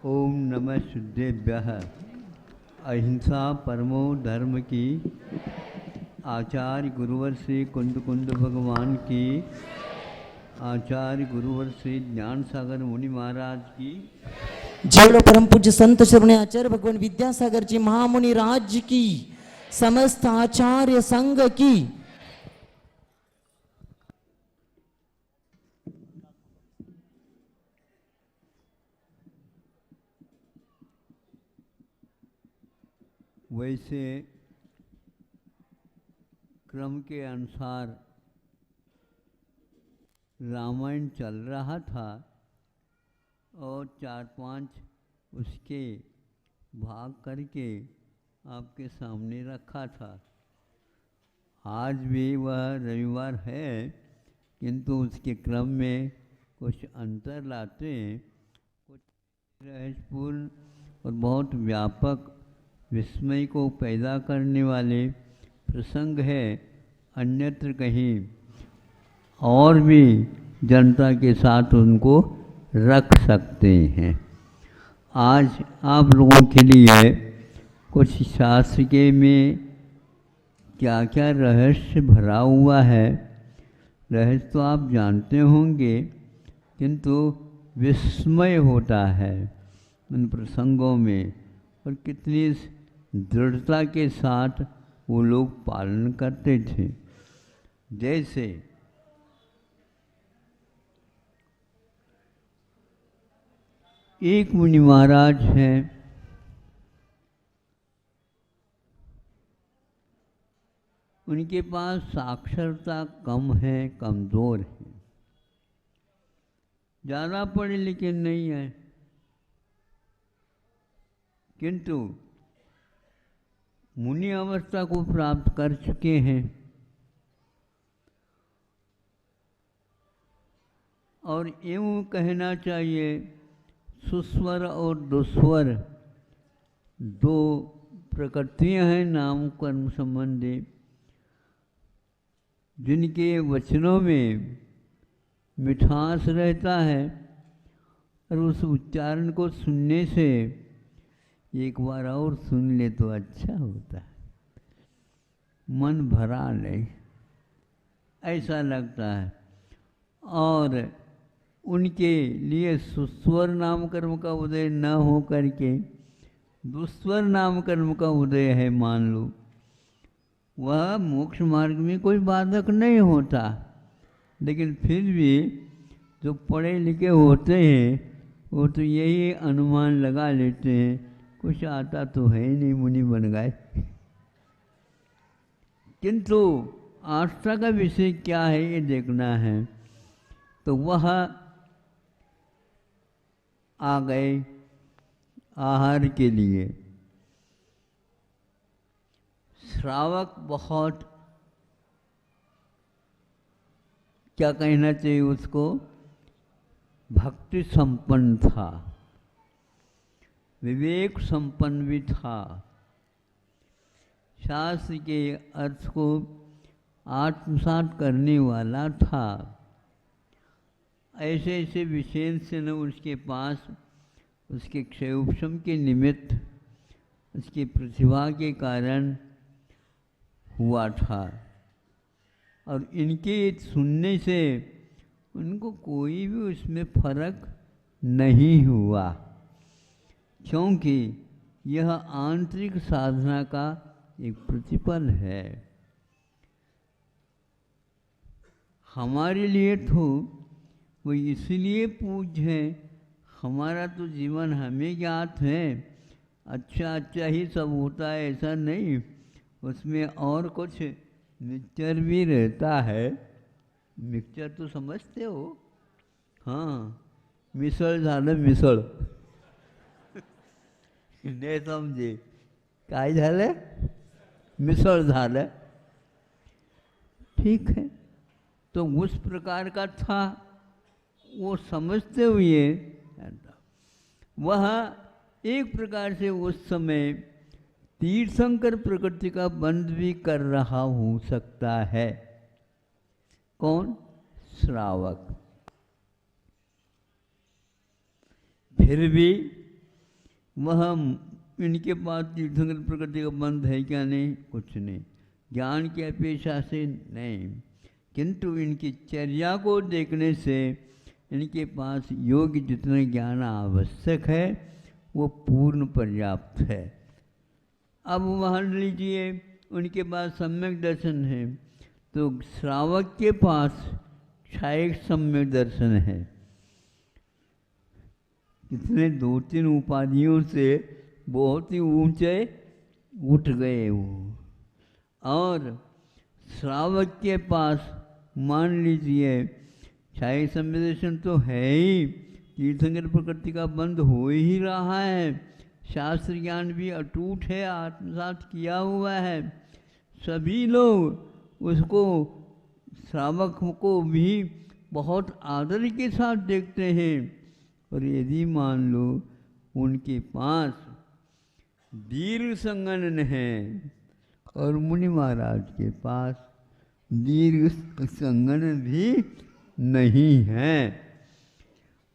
ओम नमः शुद्धेभ्यः। अहिंसा परमो धर्म की आचार्य गुरुवर श्री कुंद कुंद भगवान की, आचार्य गुरुवर श्री ज्ञान सागर मुनि महाराज की, जय परम पूज्य संत श्रवणे आचार्य भगवान विद्यासागर जी महामुनि राज की, समस्त आचार्य संघ की। वैसे क्रम के अनुसार रामायण चल रहा था और 4-5 उसके भाग करके आपके सामने रखा था। आज भी वह रविवार है, किंतु उसके क्रम में कुछ अंतर लाते हैं। कुछ रहस्यपूर्ण और बहुत व्यापक विस्मय को पैदा करने वाले प्रसंग है, अन्यत्र कहीं और भी जनता के साथ उनको रख सकते हैं। आज आप लोगों के लिए कुछ शास्त्र के में क्या क्या रहस्य भरा हुआ है, रहस्य तो आप जानते होंगे, किंतु विस्मय होता है उन प्रसंगों में, और कितनी दृढ़ता के साथ वो लोग पालन करते थे। जैसे एक मुनि महाराज हैं, उनके पास साक्षरता कम है, कमज़ोर है, ज़्यादा पढ़े लिखे नहीं है, किंतु मुनि अवस्था को प्राप्त कर चुके हैं और यूँ कहना चाहिए सुस्वर और दुस्वर दो प्रकृतियां हैं नाम कर्म संबंधी, जिनके वचनों में मिठास रहता है और उस उच्चारण को सुनने से एक बार और सुन ले तो अच्छा होता है, मन भरा नहीं, ऐसा लगता है। और उनके लिए सुस्वर नाम कर्म का उदय न हो करके दुस्वर नाम कर्म का उदय है, मान लो, वह मोक्ष मार्ग में कोई बाधक नहीं होता, लेकिन फिर भी जो पढ़े लिखे होते हैं वो तो यही अनुमान लगा लेते हैं, कुछ आता तो है नहीं, मुनि बन गए। किंतु आस्था का विषय क्या है ये देखना है, तो वह आ गए आहार के लिए। श्रावक बहुत, क्या कहना चाहिए उसको, भक्ति संपन्न था, विवेक संपन्न भी था, शास्त्र के अर्थ को आत्मसात करने वाला था। ऐसे ऐसे विशेष न उसके पास उसके क्षयोपशम के निमित्त उसकी प्रतिभा के कारण हुआ था, और इनके सुनने से उनको कोई भी उसमें फर्क नहीं हुआ, क्योंकि यह आंतरिक साधना का एक प्रतिफल है। हमारे लिए तो वो इसलिए पूज्य है, हमारा तो जीवन हमें ज्ञात है, अच्छा अच्छा ही सब होता है ऐसा नहीं, उसमें और कुछ मिक्सचर भी रहता है। मिक्सचर तो समझते हो, हाँ, मिसळ झालं मिसळ नहीं समझे, काय झालं, मिसळ झालं, ठीक है। तो उस प्रकार का था, वो समझते हुए वह एक प्रकार से उस समय तीर्थंकर प्रकृति का बंध भी कर रहा हो सकता है। कौन? श्रावक। फिर भी वह इनके पास तीर्थंकर प्रकृति का बंध है क्या? नहीं, कुछ नहीं, ज्ञान की अपेक्षा से नहीं, किंतु इनकी चर्या को देखने से इनके पास योग्य जितना ज्ञान आवश्यक है वो पूर्ण पर्याप्त है। अब मान लीजिए उनके पास सम्यक दर्शन है, तो श्रावक के पास क्षायिक सम्यक दर्शन है। कितने 2-3 उपाधियों से बहुत ही ऊंचे उठ गए वो। और श्रावक के पास मान लीजिए क्षायिक सम्यक दर्शन तो है ही, तीर्थंकर प्रकृति का बंध हो ही रहा है, शास्त्र ज्ञान भी अटूट है, आत्मसात किया हुआ है, सभी लोग उसको श्रावक को भी बहुत आदर के साथ देखते हैं। और यदि मान लो उनके पास दीर्घ संगणन है और मुनि महाराज के पास दीर्घ संगणन भी नहीं है,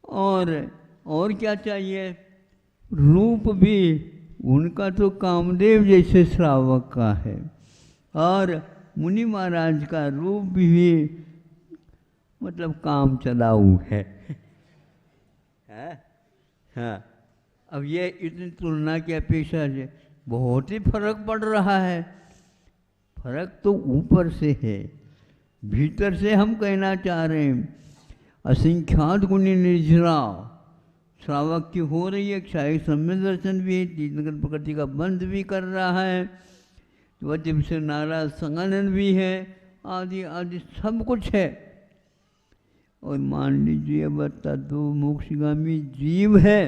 और क्या चाहिए? रूप भी उनका तो कामदेव जैसे श्रावक का है, और मुनि महाराज का रूप भी मतलब काम चलाऊ है। हाँ, अब ये इतनी तुलना की अपेक्षा से बहुत ही फर्क पड़ रहा है। फर्क तो ऊपर से है, भीतर से हम कहना चाह रहे हैं असंख्यात गुणी निर्जरा श्रावक की हो रही है, क्षायिक सम्यक दर्शन भी है, तीर्थंकर प्रकृति का बंध भी कर रहा है, वज्र से नाराज संगणन भी है, आदि आदि सब कुछ है। और मान लीजिए बता दो मोक्षगामी जीव है,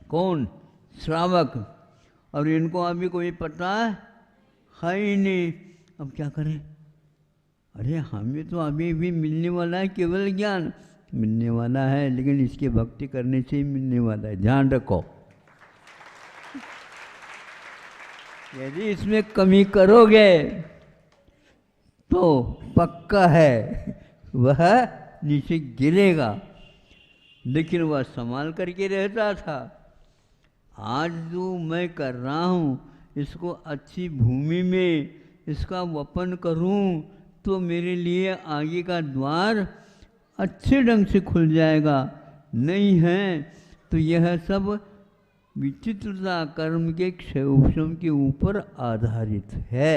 कौन? श्रावक, और इनको अभी कोई पता है ही नहीं। अब क्या करें? अरे हमें तो अभी भी मिलने वाला है केवल ज्ञान, मिलने वाला है, लेकिन इसके भक्ति करने से ही मिलने वाला है, ध्यान रखो। यदि इसमें कमी करोगे तो पक्का है वह नीचे गिरेगा। लेकिन वह संभाल करके रहता था। आज जो मैं कर रहा हूँ इसको अच्छी भूमि में इसका वपन करूँ तो मेरे लिए आगे का द्वार अच्छे ढंग से खुल जाएगा, नहीं है तो यह सब विचित्रता कर्म के क्षय उपशम के ऊपर आधारित है।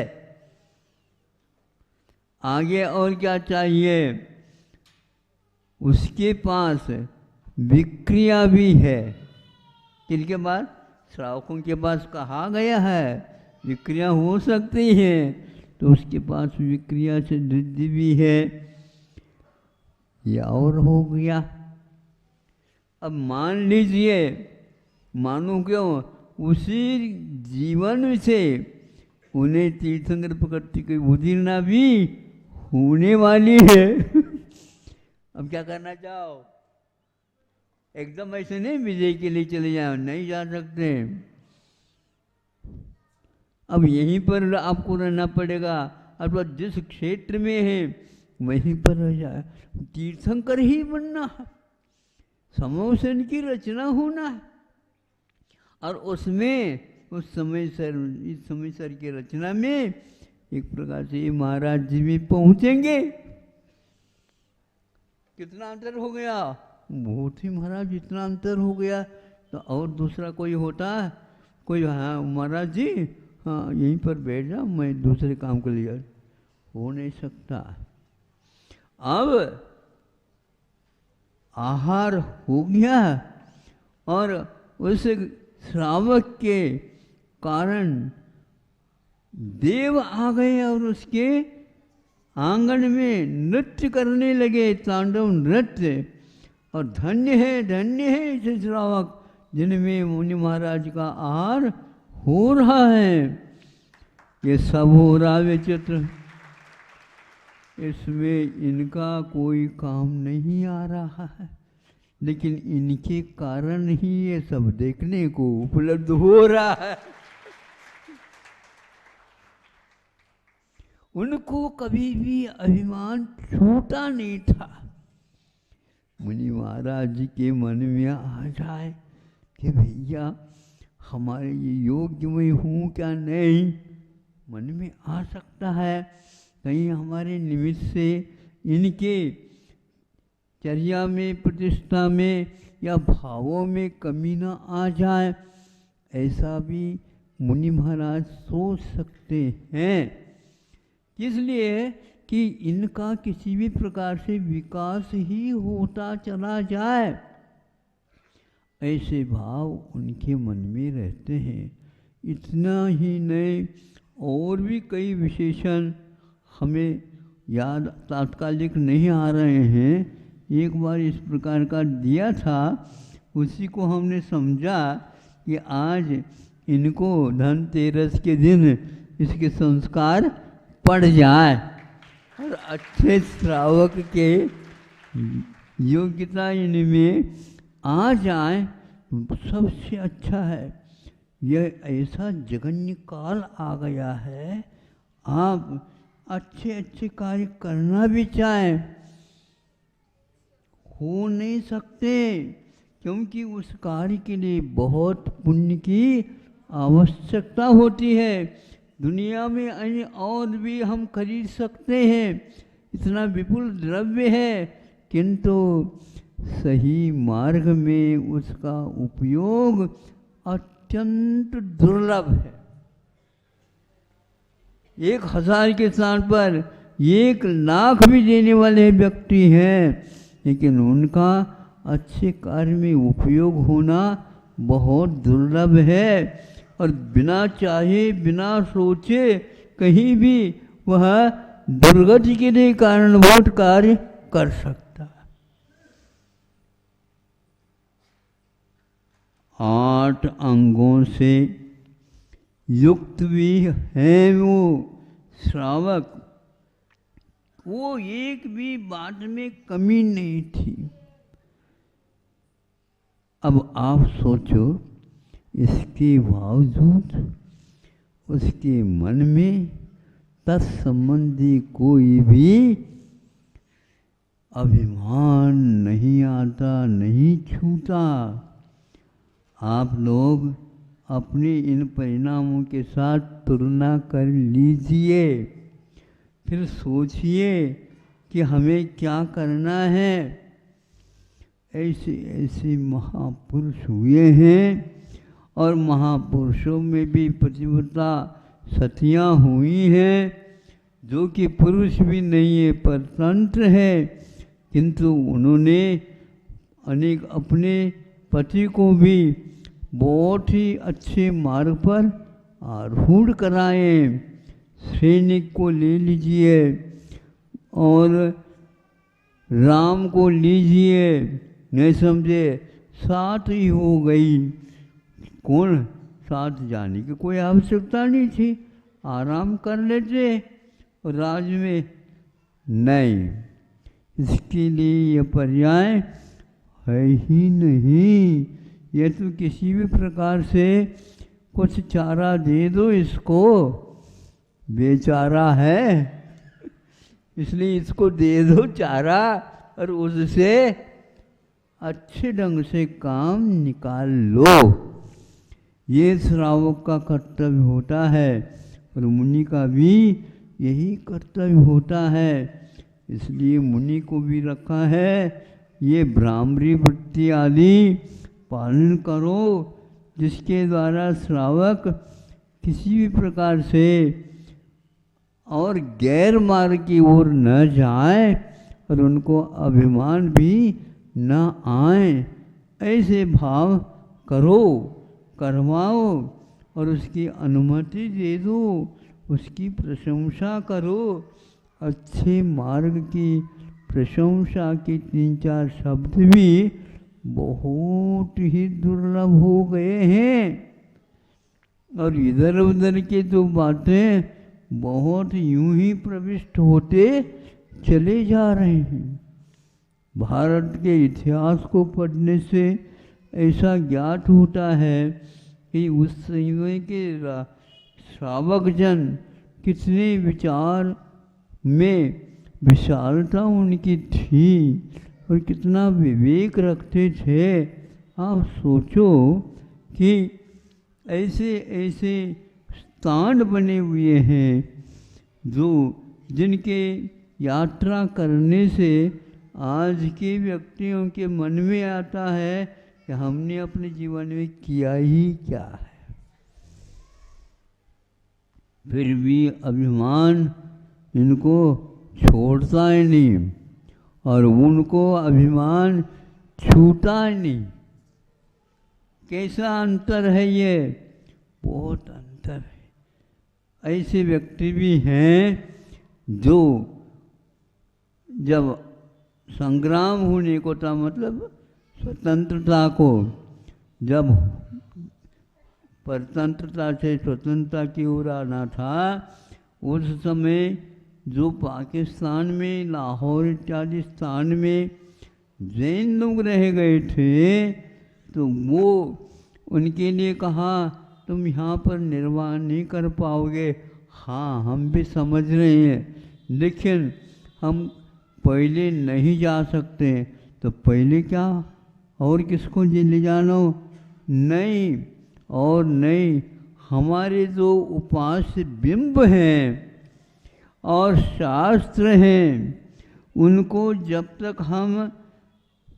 आगे और क्या चाहिए? उसके पास विक्रिया भी है। किनके पास? श्रावकों के पास कहा गया है विक्रिया हो सकती है, तो उसके पास विक्रिया से वृद्धि भी है। या और हो गया। अब मान लीजिए, मानो क्यों, उसी जीवन से उन्हें तीर्थंकर प्रकृति की उदीर्णा भी होने वाली है। अब क्या करना चाहो? एकदम ऐसे नहीं विजय के लिए चले जाओ, नहीं जा सकते। अब यहीं पर आपको रहना पड़ेगा, अथवा जिस क्षेत्र में है वहीं पर रह जाए, तीर्थंकर ही बनना है, समोसन की रचना होना है। और उसमें उस समय सर, इस समय सर की रचना में एक प्रकार से ये महाराज जी भी पहुंचेंगे। कितना अंतर हो गया? बहुत ही महाराज, इतना अंतर हो गया। तो और दूसरा कोई होता, कोई हाँ महाराज जी हाँ यहीं पर बैठ जाओ, मैं दूसरे काम के लिए, हो नहीं सकता। अब आहार हो गया और उस श्रावक के कारण देव आ गए और उसके आंगन में नृत्य करने लगे, तांडव नृत्य। और धन्य है ऐसे श्रावक जिनमें मुनि महाराज का आहार हो रहा है। ये सब हो रहा है विचित्र, इसमें इनका कोई काम नहीं आ रहा है, लेकिन इनके कारण ही ये सब देखने को उपलब्ध हो रहा है। उनको कभी भी अभिमान छूटा नहीं था। मुनि महाराज जी के मन में आ जाए कि भैया हमारे ये योग्य में हूँ क्या नहीं, मन में आ सकता है। कहीं हमारे निमित्त से इनके चर्या में, प्रतिष्ठा में या भावों में कमी न आ जाए, ऐसा भी मुनि महाराज सोच सकते हैं। इसलिए कि इनका किसी भी प्रकार से विकास ही होता चला जाए, ऐसे भाव उनके मन में रहते हैं। इतना ही नहीं, और भी कई विशेषण हमें याद तात्कालिक नहीं आ रहे हैं। एक बार इस प्रकार का दिया था, उसी को हमने समझा कि आज इनको धनतेरस के दिन इसके संस्कार पड़ जाए और अच्छे श्रावक के योग्यता इनमें आ जाए, सबसे अच्छा है। यह ऐसा जघन्य काल आ गया है, आप अच्छे अच्छे कार्य करना भी चाहें, हो नहीं सकते, क्योंकि उस कार्य के लिए बहुत पुण्य की आवश्यकता होती है। दुनिया में अन्य और भी हम खरीद सकते हैं, इतना विपुल द्रव्य है, किंतु सही मार्ग में उसका उपयोग अत्यंत दुर्लभ है। 1000 के स्थान पर 1,00,000 भी देने वाले व्यक्ति हैं, लेकिन उनका अच्छे कार्य में उपयोग होना बहुत दुर्लभ है। और बिना चाहे, बिना सोचे कहीं भी वह दुर्गति के लिए कारणभूत कार्य कर सकता है। 8 अंगों से युक्त भी है वो श्रावक, वो एक भी बात में कमी नहीं थी। अब आप सोचो, इसके बावजूद उसके मन में तत्संबंधी कोई भी अभिमान नहीं आता, नहीं छूता। आप लोग अपने इन परिणामों के साथ तुलना कर लीजिए, फिर सोचिए कि हमें क्या करना है। ऐसे ऐसे महापुरुष हुए हैं, और महापुरुषों में भी पतिव्रता सतियाँ हुई हैं, जो कि पुरुष भी नहीं है, परतंत्र है, किंतु उन्होंने अनेक अपने पति को भी बहुत ही अच्छे मार्ग पर आरूढ़ कराए। सैनिक को ले लीजिए और राम को लीजिए, नहीं समझे, साथ ही हो गई। कौन साथ जाने की कोई आवश्यकता नहीं थी, आराम कर लेते, और राज में नहीं। इसके लिए यह पर्याय है ही नहीं। यह तो किसी भी प्रकार से कुछ चारा दे दो इसको, बेचारा है, इसलिए इसको दे दो चारा, और उससे अच्छे ढंग से काम निकाल लो। ये श्रावक का कर्तव्य होता है, और मुनि का भी यही कर्तव्य होता है। इसलिए मुनि को भी रखा है, ये भ्रामरी वृत्ति आदि पालन करो, जिसके द्वारा श्रावक किसी भी प्रकार से और गैर मार्ग की ओर न जाए, और उनको अभिमान भी न आए। ऐसे भाव करो, करवाओ, और उसकी अनुमति दे दो, उसकी प्रशंसा करो। अच्छे मार्ग की प्रशंसा के 3-4 शब्द भी बहुत ही दुर्लभ हो गए हैं, और इधर उधर की तो बातें बहुत यूं ही प्रविष्ट होते चले जा रहे हैं। भारत के इतिहास को पढ़ने से ऐसा ज्ञात होता है कि उस समय के श्रावक जन कितने विचार में विशालता उनकी थी, और कितना विवेक रखते थे। आप सोचो कि ऐसे ऐसे स्थान बने हुए हैं जो जिनके यात्रा करने से आज के व्यक्तियों के मन में आता है कि हमने अपने जीवन में किया ही क्या है। फिर भी अभिमान इनको छोड़ता ही नहीं और उनको अभिमान छूटा ही नहीं। कैसा अंतर है ये? बहुत अंतर है। ऐसे व्यक्ति भी हैं जो जब संग्राम होने को था, मतलब स्वतंत्रता को, जब परतंत्रता से स्वतंत्रता की ओर आना था, उस समय जो पाकिस्तान में लाहौर इत्यादि स्थान में जैन लोग रह गए थे, तो वो उनके लिए कहा तुम यहाँ पर निर्वाह नहीं कर पाओगे। हाँ, हम भी समझ रहे हैं, लेकिन हम पहले नहीं जा सकते। तो पहले क्या और किसको ले जाना? नहीं और नहीं, हमारे जो उपास्य बिंब हैं और शास्त्र हैं, उनको जब तक हम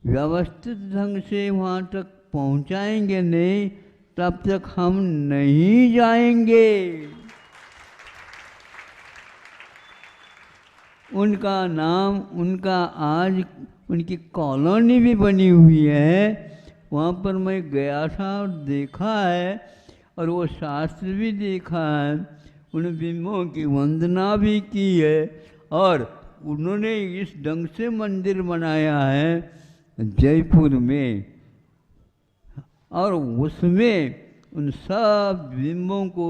व्यवस्थित ढंग से वहाँ तक पहुँचाएंगे नहीं, तब तक हम नहीं जाएंगे। उनका नाम, उनका आज उनकी कॉलोनी भी बनी हुई है, वहाँ पर मैं गया था और देखा है, और वो शास्त्र भी देखा है, उन बिंबों की वंदना भी की है, और उन्होंने इस ढंग से मंदिर बनाया है जयपुर में, और उसमें उन सब बिंबों को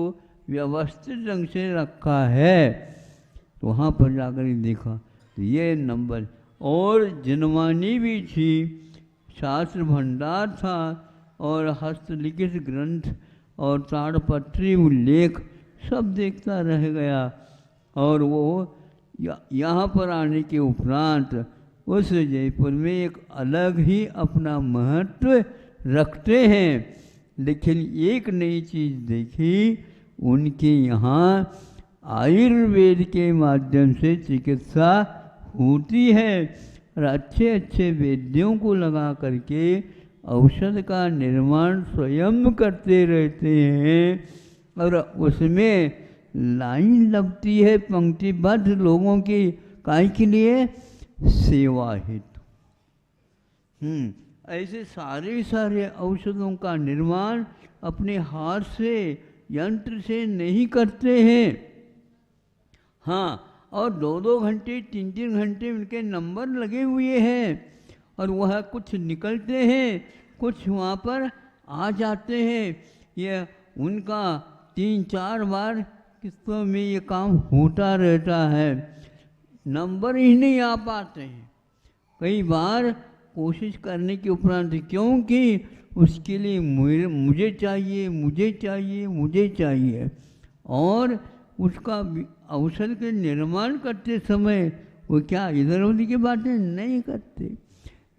व्यवस्थित ढंग से रखा है। तो वहाँ पर जाकर ही देखा तो ये नंबर, और जनवानी भी थी, शास्त्र भंडार था, और हस्तलिखित ग्रंथ और ताड़पत्री उल्लेख सब देखता रह गया। और वो यहाँ पर आने के उपरांत उस जयपुर में एक अलग ही अपना महत्व रखते हैं। लेकिन एक नई चीज़ देखी, उनके यहाँ आयुर्वेद के माध्यम से चिकित्सा होती है, और अच्छे अच्छे वैद्यों को लगा करके औषध का निर्माण स्वयं करते रहते हैं, और उसमें लाइन लगती है पंक्तिबद्ध लोगों की, काहे के लिए? सेवा हेतु। ऐसे सारे सारे औषधों का निर्माण अपने हाथ से, यंत्र से नहीं करते हैं। हाँ, और 2-2 घंटे 3-3 घंटे उनके नंबर लगे हुए हैं, और वह कुछ निकलते हैं, कुछ वहाँ पर आ जाते हैं। ये उनका 3-4 बार किस्तों में ये काम होता रहता है, नंबर ही नहीं आ पाते हैं। कई बार कोशिश करने के उपरांत, क्योंकि उसके लिए मुझे चाहिए, मुझे चाहिए, मुझे चाहिए, और उसका औषध के निर्माण करते समय वो क्या इधर उधर की बातें नहीं करते,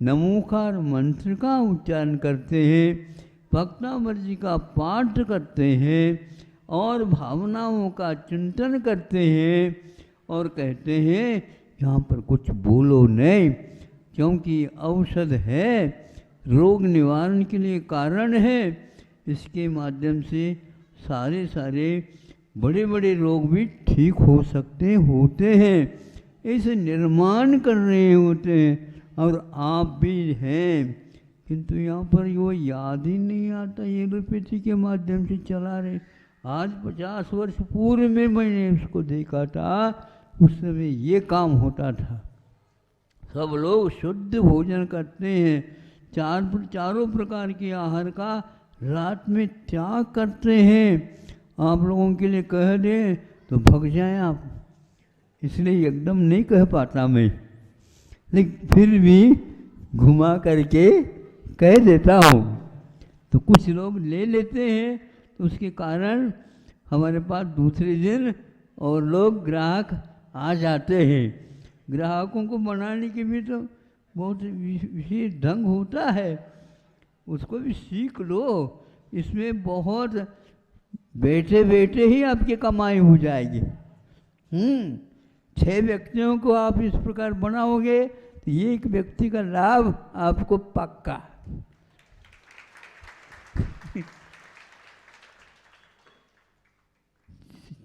नमोकार मंत्र का उच्चारण करते हैं, भक्तामर्जी का पाठ करते हैं, और भावनाओं का चिंतन करते हैं, और कहते हैं यहाँ पर कुछ बोलो नहीं, क्योंकि औषध है, रोग निवारण के लिए कारण है। इसके माध्यम से सारे सारे बड़े बड़े रोग भी ठीक हो सकते होते हैं। ऐसे निर्माण कर रहे होते हैं, और आप भी हैं, किंतु यहाँ पर वो याद ही नहीं आता, एलोपैथी के माध्यम से चला रहे। आज 50 वर्ष पूर्व में मैंने उसको देखा था, उस समय ये काम होता था। सब लोग शुद्ध भोजन करते हैं, चारों प्रकार के आहार का रात में त्याग करते हैं। आप लोगों के लिए कह दें तो भग जाएं आप, इसलिए एकदम नहीं कह पाता मैं, लेकिन फिर भी घुमा करके कह देता हूँ। तो कुछ लोग ले लेते हैं, तो उसके कारण हमारे पास दूसरे दिन और लोग ग्राहक आ जाते हैं। ग्राहकों को बनाने के भी तो बहुत विशेष ढंग होता है, उसको भी सीख लो। इसमें बहुत बैठे बैठे ही आपकी कमाई हो जाएगी। 6 व्यक्तियों को आप इस प्रकार बनाओगे तो एक व्यक्ति का लाभ आपको पक्का।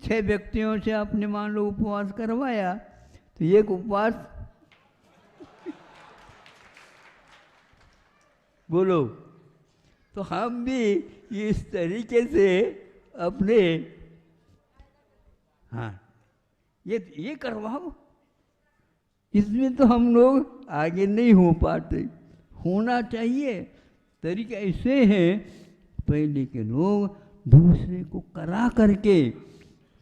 छह व्यक्तियों से आपने मान लो उपवास करवाया तो एक उपवास बोलो, तो हम भी इस तरीके से अपने हाँ ये करवाओ। इसमें तो हम लोग आगे नहीं हो पाते, होना चाहिए। तरीका ऐसे है, पहले के लोग दूसरे को करा करके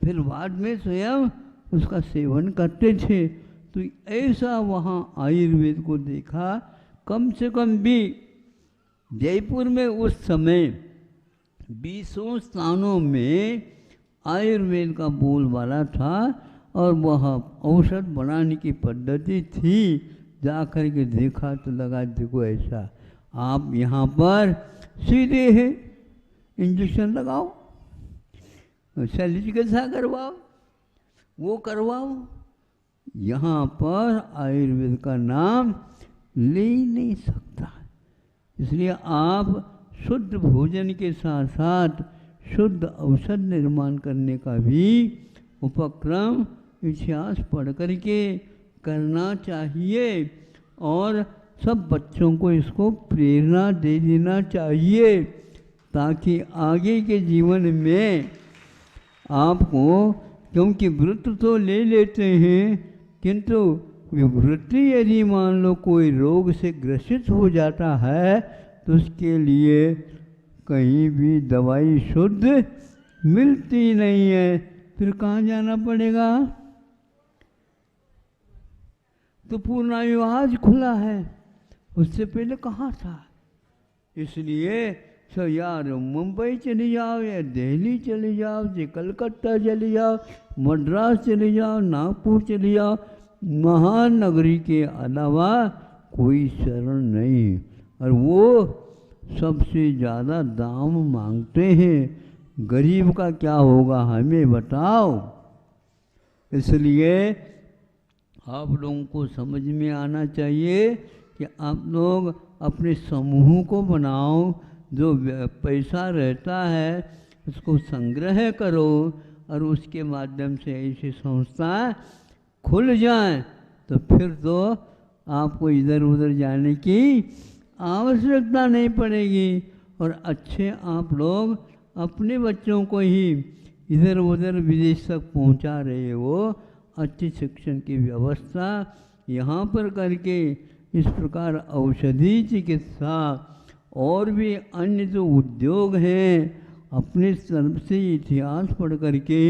फिर बाद में स्वयं उसका सेवन करते थे। तो ऐसा वहाँ आयुर्वेद को देखा। कम से कम भी जयपुर में उस समय 20 स्थानों में आयुर्वेद का बोलबाला था और वह औषध बनाने की पद्धति थी। जा कर के देखा तो लगा देखो ऐसा, आप यहाँ पर सीधे है इंजेक्शन लगाओ, शल्य चिकित्सा करवाओ, वो करवाओ। यहाँ पर आयुर्वेद का नाम ले ही नहीं सकता। इसलिए आप शुद्ध भोजन के साथ साथ शुद्ध औषध निर्माण करने का भी उपक्रम इतिहास पढ़ करके करना चाहिए और सब बच्चों को इसको प्रेरणा दे देना चाहिए, ताकि आगे के जीवन में आपको, क्योंकि व्रत तो ले लेते हैं किंतु वृत्ति यदि मान लो कोई रोग से ग्रसित हो जाता है तो उसके लिए कहीं भी दवाई शुद्ध मिलती नहीं है, फिर कहाँ जाना पड़ेगा। तो पूर्णायु आज खुला है, उससे पहले कहाँ था। इसलिए तो यार मुंबई चले जाओ या दिल्ली चले जाओ या कलकत्ता चले जाओ, मद्रास चले जाओ, नागपुर चले जाओ, महानगरी के अलावा कोई शरण नहीं। और वो सबसे ज़्यादा दाम मांगते हैं। गरीब का क्या होगा हमें बताओ। इसलिए आप लोगों को समझ में आना चाहिए कि आप लोग अपने समूह को बनाओ, जो पैसा रहता है उसको संग्रह करो और उसके माध्यम से ऐसी संस्थाएं खुल जाएं, तो फिर तो आपको इधर उधर जाने की आवश्यकता नहीं पड़ेगी। और अच्छे आप लोग अपने बच्चों को ही इधर उधर विदेश तक पहुंचा रहे हो। अच्छी शिक्षण की व्यवस्था यहाँ पर करके इस प्रकार औषधि चिकित्सा और भी अन्य जो उद्योग हैं अपने तरफ से इतिहास पढ़ करके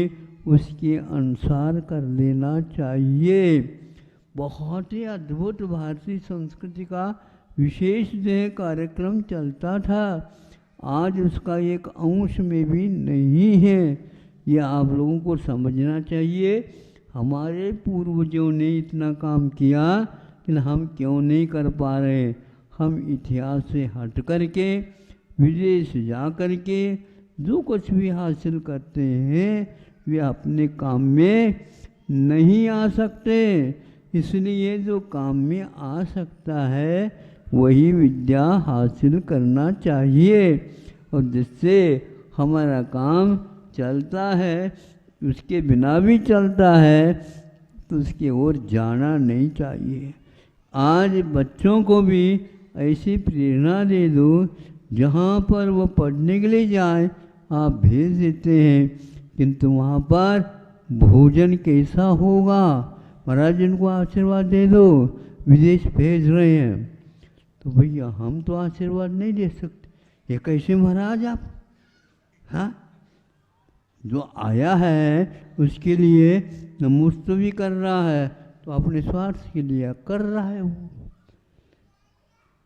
उसके अनुसार कर लेना चाहिए। बहुत ही अद्भुत भारतीय संस्कृति का विशेष जो कार्यक्रम चलता था, आज उसका एक अंश में भी नहीं है। यह आप लोगों को समझना चाहिए। हमारे पूर्वजों ने इतना काम किया कि हम क्यों नहीं कर पा रहे। हम इतिहास से हट करके विदेश जा करके जो कुछ भी हासिल करते हैं वे अपने काम में नहीं आ सकते। इसलिए जो काम में आ सकता है वही विद्या हासिल करना चाहिए, और जिससे हमारा काम चलता है, उसके बिना भी चलता है, तो उसकी ओर जाना नहीं चाहिए। आज बच्चों को भी ऐसी प्रेरणा दे दो, जहाँ पर वो पढ़ने के लिए जाए आप भेज देते हैं, किंतु वहाँ पर भोजन कैसा होगा। महाराज इनको आशीर्वाद दे दो, विदेश भेज रहे हैं, तो भैया हम तो आशीर्वाद नहीं दे सकते। ये कैसे महाराज आप, हाँ जो आया है उसके लिए नमस्ते भी कर रहा है, तो अपने स्वार्थ के लिए कर रहा है वो।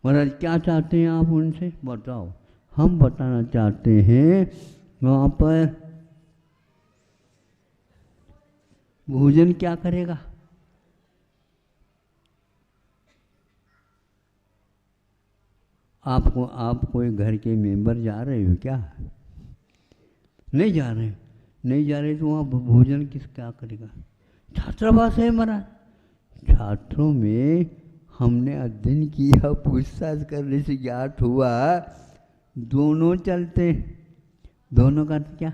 महाराज क्या चाहते हैं आप उनसे बताओ। हम बताना चाहते हैं वहाँ पर भोजन क्या करेगा। आप कोई घर के मेंबर जा रहे हो क्या, नहीं जा रहे तो वहाँ भोजन क्या करेगा? छात्रावास है महाराज। छात्रों में हमने अध्ययन किया, पूछताछ करने से ज्ञात हुआ दोनों चलते हैं। दोनों का क्या?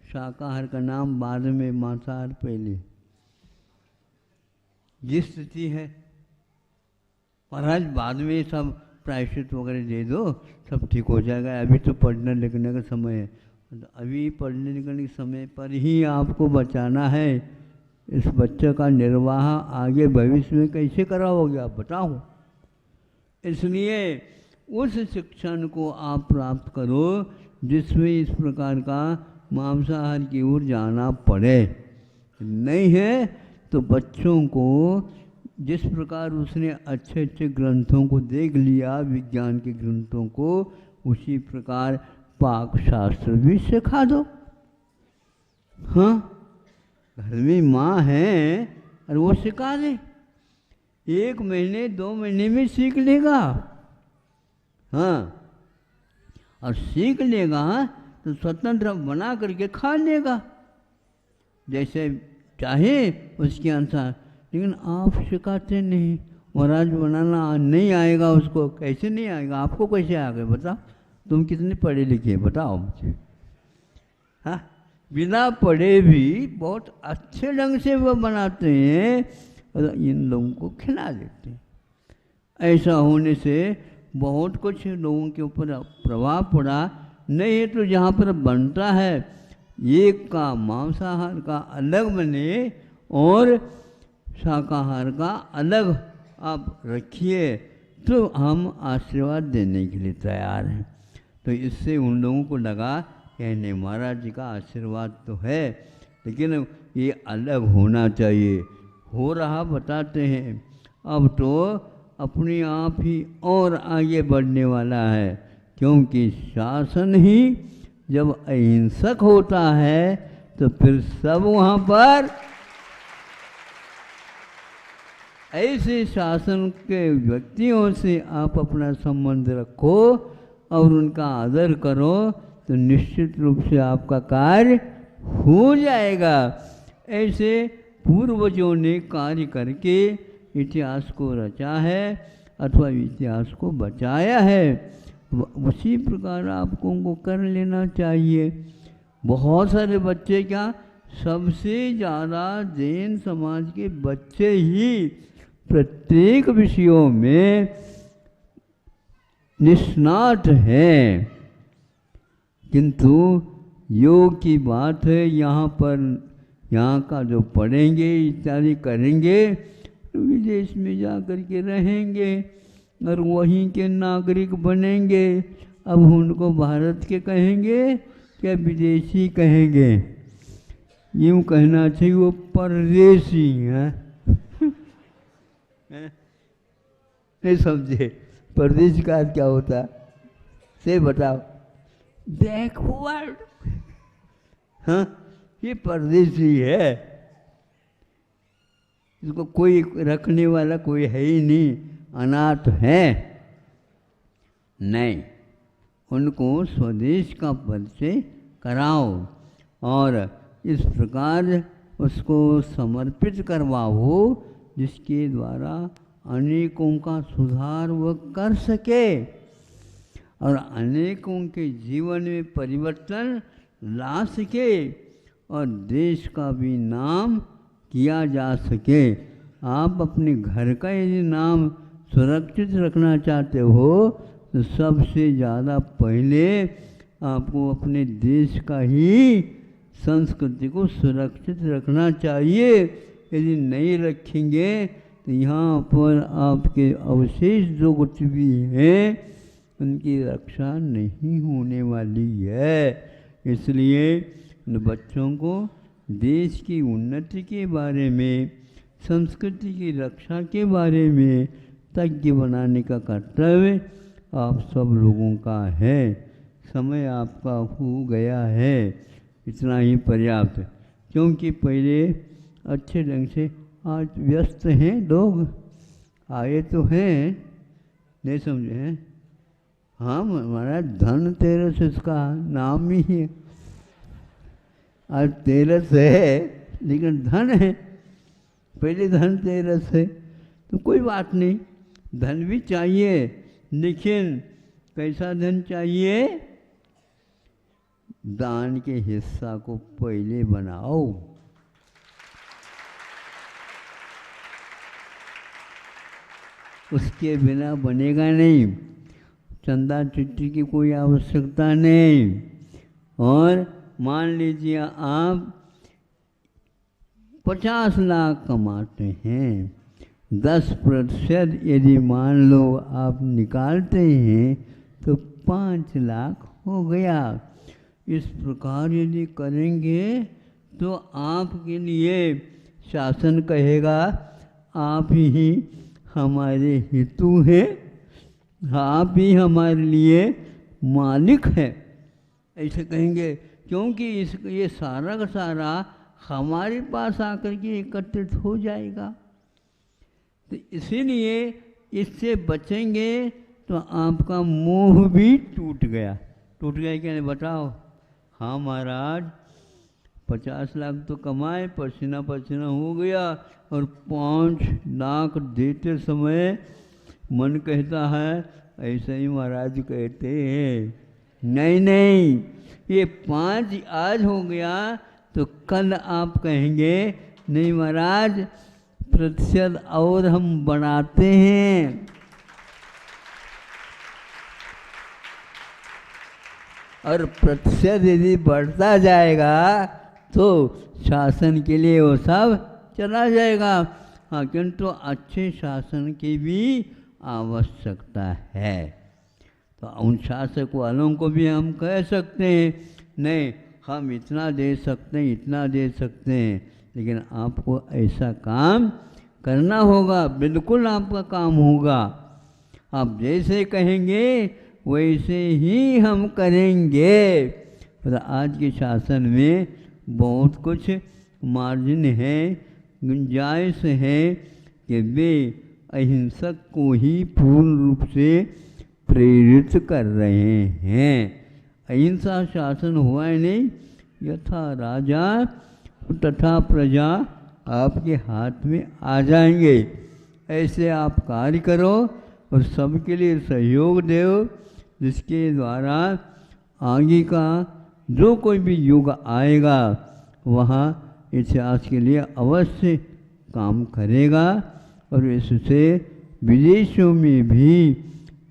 शाकाहार का नाम बाद में, मांसाहार पहले। ये स्थिति है महाराज। बाद में सब प्रायश्चित वगैरह दे दो, सब ठीक हो जाएगा। अभी तो पढ़ने लिखने का समय है, अभी पढ़ने लिखने के समय पर ही आपको बचाना है। इस बच्चे का निर्वाह आगे भविष्य में कैसे कराओगे आप बताओ? इसलिए उस शिक्षण को आप प्राप्त करो जिसमें इस प्रकार का मांसाहार की ओर जाना पड़े। नहीं है तो बच्चों को जिस प्रकार उसने अच्छे अच्छे ग्रंथों को देख लिया, विज्ञान के ग्रंथों को, उसी प्रकार पाक शास्त्र भी सिखा दो। हाँ, घर में माँ है और वो सिखा दे, 1 महीने 2 महीने में सीख लेगा। हाँ, और सीख लेगा तो स्वतंत्र बना करके खा लेगा जैसे चाहे उसके अनुसार। लेकिन आप सिखाते नहीं, महाराज बनाना नहीं आएगा उसको। कैसे नहीं आएगा? आपको कैसे आ गए बताओ? तुम कितने पढ़े लिखे बताओ मुझे? हाँ, बिना पढ़े भी बहुत अच्छे ढंग से वो बनाते हैं और इन लोगों को खिला देते हैं। ऐसा होने से बहुत कुछ लोगों के ऊपर प्रभाव पड़ा। नहीं है तो जहाँ पर बनता है एक का मांसाहार का अलग बने और शाकाहार का अलग आप रखिए तो हम आशीर्वाद देने के लिए तैयार हैं। तो इससे उन लोगों को लगा कि नहीं, महाराज जी का आशीर्वाद तो है लेकिन ये अलग होना चाहिए। हो रहा बताते हैं। अब तो अपने आप ही और आगे बढ़ने वाला है, क्योंकि शासन ही जब अहिंसक होता है तो फिर सब वहाँ पर ऐसे शासन के व्यक्तियों से आप अपना संबंध रखो और उनका आदर करो तो निश्चित रूप से आपका कार्य हो जाएगा। ऐसे पूर्वजों ने कार्य करके इतिहास को रचा है अथवा इतिहास को बचाया है। उसी प्रकार आपको को कर लेना चाहिए। बहुत सारे बच्चे क्या, सबसे ज़्यादा जैन समाज के बच्चे ही प्रत्येक विषयों में निष्णात हैं। किंतु योग की बात है, यहाँ पर यहाँ का जो पढ़ेंगे इत्यादि करेंगे विदेश में जा कर के रहेंगे और वहीं के नागरिक बनेंगे। अब उनको भारत के कहेंगे क्या विदेशी कहेंगे? यूँ कहना चाहिए वो परदेशी हैं। नहीं समझे? परदेश का क्या होता से बताओ? बैकवर्ड। हाँ, ये परदेशी है, इसको कोई रखने वाला कोई है ही नहीं, अनाथ है। नहीं, उनको स्वदेश का परिचय कराओ और इस प्रकार उसको समर्पित करवाओ जिसके द्वारा अनेकों का सुधार वह कर सके और अनेकों के जीवन में परिवर्तन ला सके और देश का भी नाम किया जा सके। आप अपने घर का यदि नाम सुरक्षित रखना चाहते हो तो सबसे ज़्यादा पहले आपको अपने देश का ही संस्कृति को सुरक्षित रखना चाहिए। यदि नहीं रखेंगे तो यहाँ पर आपके अवशेष जो कुछ भी हैं उनकी रक्षा नहीं होने वाली है। इसलिए बच्चों को देश की उन्नति के बारे में, संस्कृति की रक्षा के बारे में तज्ञ बनाने का कर्तव्य आप सब लोगों का है। समय आपका हो गया है, इतना ही पर्याप्त। क्योंकि पहले अच्छे ढंग से आज व्यस्त हैं लोग, आए तो हैं, नहीं समझे हैं? हाँ महाराज, धनतेरस इसका नाम ही है। आज तेरस है लेकिन धन है, पहले धनतेरस है, तो कोई बात नहीं, धन भी चाहिए, लेकिन कैसा धन चाहिए? दान के हिस्सा को पहले बनाओ। उसके बिना बनेगा नहीं, चंदा चिट्ठी की कोई आवश्यकता नहीं। और मान लीजिए आप 50 लाख कमाते हैं, 10% यदि मान लो आप निकालते हैं तो 5 लाख हो गया। इस प्रकार यदि करेंगे तो आपके लिए शासन कहेगा आप ही हमारे हेतु हैं, आप ही हमारे लिए मालिक हैं, ऐसे कहेंगे। क्योंकि ये सारा का सारा हमारे पास आकर के एकत्रित हो जाएगा। तो इसीलिए इससे बचेंगे तो आपका मोह भी टूट गया। टूट गया क्या नहीं बताओ? हाँ महाराज, 50 लाख तो कमाए, पसीना पसीना हो गया, और 5 लाख देते समय मन कहता है ऐसे ही महाराज कहते हैं, नहीं नहीं, ये 5 आज हो गया तो कल आप कहेंगे नहीं महाराज, प्रतिशत और हम बढ़ाते हैं। और प्रतिशत यदि बढ़ता जाएगा तो शासन के लिए वो सब चला जाएगा। हाँ, किंतु अच्छे शासन की भी आवश्यकता है। तो उन शासक वालों को भी हम कह सकते हैं नहीं, हम इतना दे सकते हैं, इतना दे सकते हैं, लेकिन आपको ऐसा काम करना होगा, बिल्कुल आपका काम होगा। आप जैसे कहेंगे वैसे ही हम करेंगे। तो आज के शासन में बहुत कुछ मार्जिन है, गुंजाइश है कि वे अहिंसक को ही पूर्ण रूप से प्रेरित कर रहे हैं। अहिंसा शासन हुआ है नहीं, यथा राजा तथा प्रजा आपके हाथ में आ जाएंगे। ऐसे आप कार्य करो और सबके लिए सहयोग दो, जिसके द्वारा आगे का जो कोई भी युग आएगा वहाँ इतिहास के लिए अवश्य काम करेगा। और इससे विदेशों में भी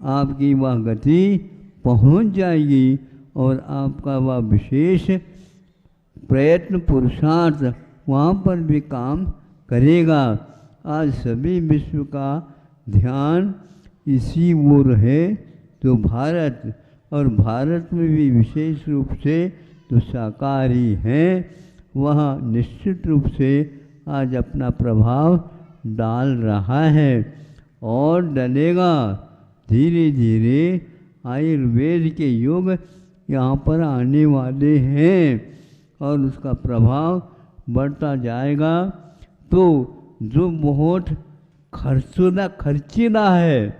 आपकी वह गति पहुँच जाएगी और आपका वह विशेष प्रयत्न पुरुषार्थ वहाँ पर भी काम करेगा। आज सभी विश्व का ध्यान इसी ओर है तो भारत, और भारत में भी विशेष रूप से जो शाकाहारी हैं वह निश्चित रूप से आज अपना प्रभाव डाल रहा है और डलेगा। धीरे धीरे आयुर्वेद के योग यहाँ पर आने वाले हैं और उसका प्रभाव बढ़ता जाएगा। तो जो बहुत खर्चीला है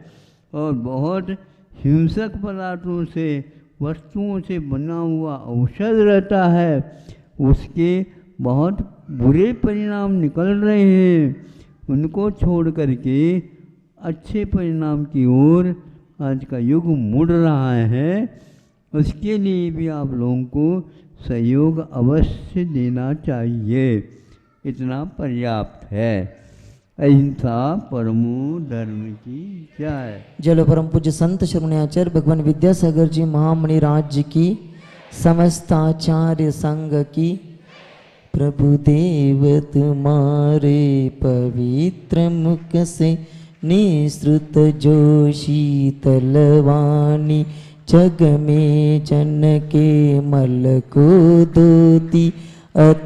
और बहुत हिंसक पदार्थों से, वस्तुओं से बना हुआ औषध रहता है, उसके बहुत बुरे परिणाम निकल रहे हैं। उनको छोड़ करके अच्छे परिणाम की ओर आज का युग मुड़ रहा है। उसके लिए भी आप लोगों को सहयोग अवश्य देना चाहिए, इतना पर्याप्त है। अहिंसा परमो धर्म की जय। जय परम पूज्य संत श्रवणाचार्य भगवान विद्यासागर जी महामणि राज्य की, समस्त आचार्य संघ की। प्रभु देव तुम्हारे पवित्र मुख से निसृत जो शीतलवाणी, जग में जन के मल को धोती अत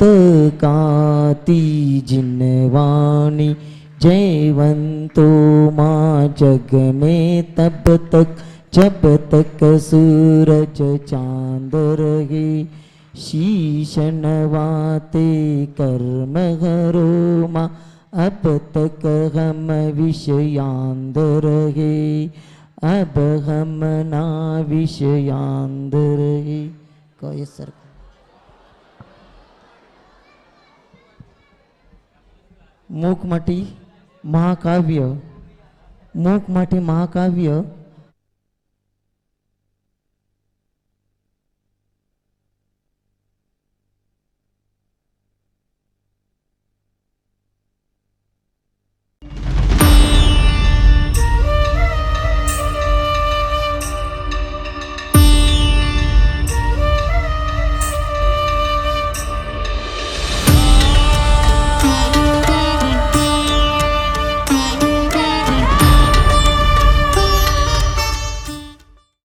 काती जिनवाणी। जयवंतो माँ जग में तब तक जब तक सूरज चांद रहे, शीश नवाते कर्म हरो माँ अब तक हम विषयांद रहे। अब हम ना विषयांदर ही कहे सर मूक माटी महाकाव्य मूक माटी महाकाव्य